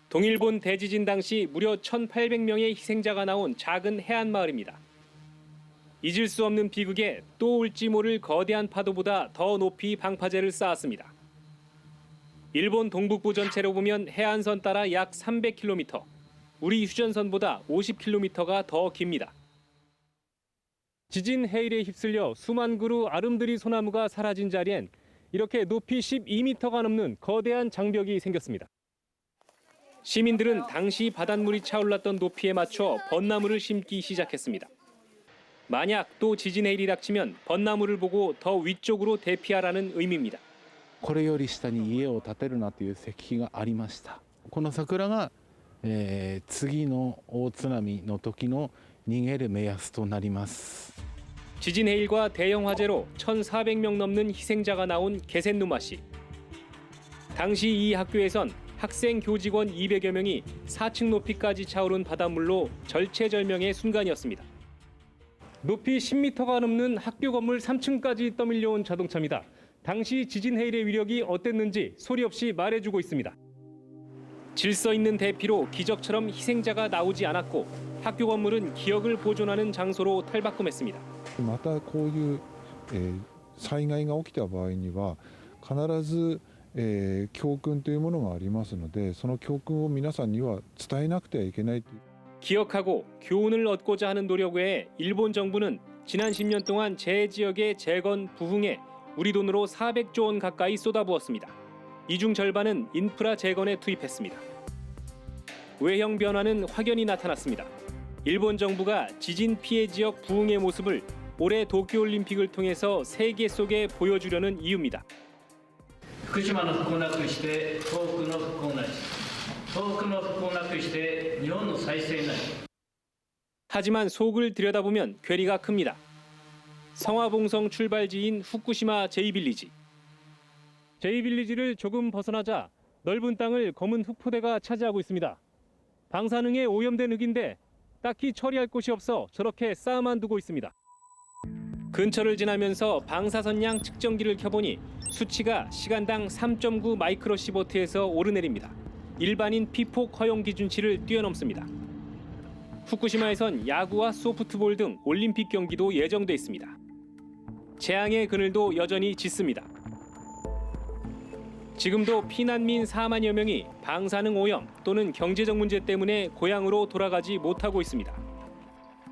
동일본 대지진 당시 무려 1,800명의 희생자가 나온 작은 해안 마을입니다. 잊을 수 없는 비극에 또 올지 모를 거대한 파도보다 더 높이 방파제를 쌓았습니다. 일본 동북부 전체로 보면 해안선 따라 약 300km, 우리 휴전선보다 50km가 더 깁니다. 지진 해일에 휩쓸려 수만 그루 아름드리 소나무가 사라진 자리엔 이렇게 높이 12m가 넘는 거대한 장벽이 생겼습니다. 시민들은 당시 바닷물이 차올랐던 높이에 맞춰 벚나무를 심기 시작했습니다. 만약 또 지진 해일이 닥치면 벚나무를 보고 더 위쪽으로 대피하라는 의미입니다. これより下に家を建てるなという石碑がありました。この桜が、次の大津波の時の逃げる目安となります。 지진 해일과 대형 화재로 1,400명 넘는 희생자가 나온気仙沼市. 당시 이 학교에선 학생 교직원 200여 명이 4층 높이까지 차오른 바닷물로 절체절명의 순간이었습니다. 높이 10m가 넘는 학교 건물 3층까지 떠밀려온 자동차입니다. 당시 지진 해일의 위력이 어땠는지 소리 없이 말해주고 있습니다. 질서 있는 대피로 기적처럼 희생자가 나오지 않았고 학교 건물은 기억을 보존하는 장소로 탈바꿈했습니다. またこういう、災害が起きた場合には必ず、教訓というものがありますので、その教訓を皆さんには伝えなくてはいけないという。 기억하고 교훈을 얻고자 하는 노력 외에 일본 정부는 지난 10년 동안 재해 지역의 재건, 부흥에 우리 돈으로 400조 원 가까이 쏟아부었습니다. 이 중 절반은 인프라 재건에 투입했습니다. 외형 변화는 확연히 나타났습니다. 일본 정부가 지진 피해 지역 부흥의 모습을 올해 도쿄올림픽을 통해서 세계 속에 보여주려는 이유입니다. 福島の復興なくして東北の復興なし、東北の復興なくして日本の再生なし. 하지만 속을 들여다보면 괴리가 큽니다. 성화봉성 출발지인 후쿠시마 제이빌리지. 제이빌리지를 조금 벗어나자 넓은 땅을 검은 흑포대가 차지하고 있습니다. 방사능에 오염된 흙인데 딱히 처리할 곳이 없어 저렇게 쌓아만 두고 있습니다. 근처를 지나면서 방사선량 측정기를 켜보니 수치가 시간당 3.9 마이크로시버트에서 오르내립니다. 일반인 피폭 허용 기준치를 뛰어넘습니다. 후쿠시마에선 야구와 소프트볼 등 올림픽 경기도 예정돼 있습니다. 재앙의 그늘도 여전히 짙습니다. 지금도 피난민 4만여 명이 방사능 오염 또는 경제적 문제 때문에 고향으로 돌아가지 못하고 있습니다.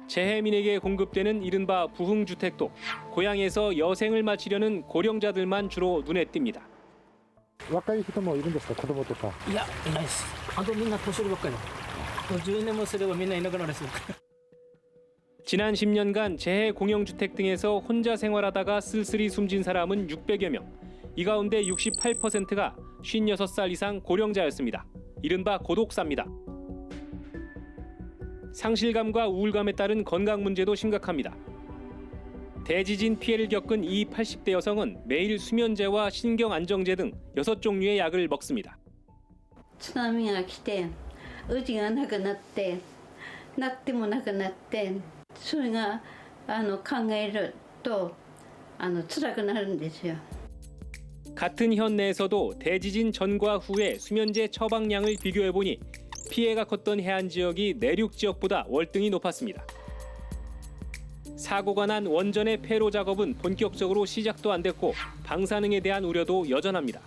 재해민에게 공급되는 이른바 부흥주택도 고향에서 여생을 마치려는 고령자들만 주로 눈에 띕니다. 若い人もいるんですか、子供とか。いや、いないです。あとみんな年寄りばっかり。もう10年もすればみんないなくなるんですよ。 지난 10년간 재해 공영주택 등에서 혼자 생활하다가 쓸쓸히 숨진 사람은 600여 명. 이 가운데 68%가 56살 이상 고령자였습니다. 이른바 고독사입니다. 상실감과 우울감에 따른 건강 문제도 심각합니다. 대지진 피해를 겪은 이 80대 여성은 매일 수면제와 신경안정제 등 6종류의 약을 먹습니다. 津波が来て、うちがなくなって、なってもなくなって、それが考えると辛くなるんですよ. 같은 현 내에서도 대지진 전과 후의 수면제 처방량을 비교해보니 피해가 컸던 해안 지역이 내륙 지역보다 월등히 높았습니다. 사고가 난 원전의 폐로 작업은 본격적으로 시작도 안 됐고 방사능에 대한 우려도 여전합니다.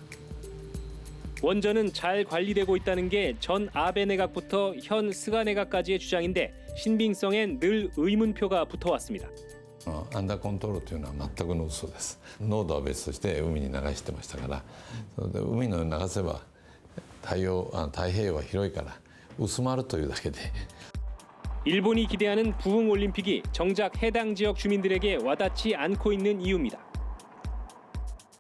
원전은 잘 관리되고 있다는 게 전 아베 내각부터 현 스가 내각까지의 주장인데 신빙성엔 늘 의문표가 붙어왔습니다. アンダーコントロールというのは全くの嘘です。濃度は別として海に流してましたから、それで海の流せば太平洋は広いから薄まるというだけで. 일본이 기대하는 부흥 올림픽이 정작 해당 지역 주민들에게 와닿지 않고 있는 이유입니다.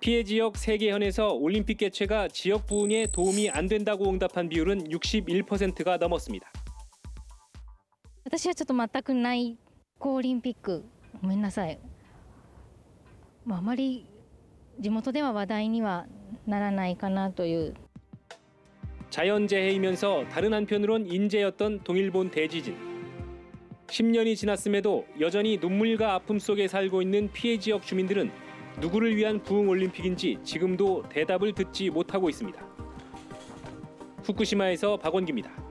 피해 지역 3개 현에서 올림픽 개최가 지역 부흥에 도움이 안 된다고 응답한 비율은 61%가 넘었습니다. 私はちょっと全くないオリンピックごめんなさい。あまり地元では話題にはならないかなという. 자연재해이면서 다른 한편으론 인재였던 동일본 대지진. 10년이 지났음에도 여전히 눈물과 아픔 속에 살고 있는 피해 지역 주민들은 누구를 위한 부흥 올림픽인지 지금도 대답을 듣지 못하고 있습니다. 후쿠시마에서 박원기입니다.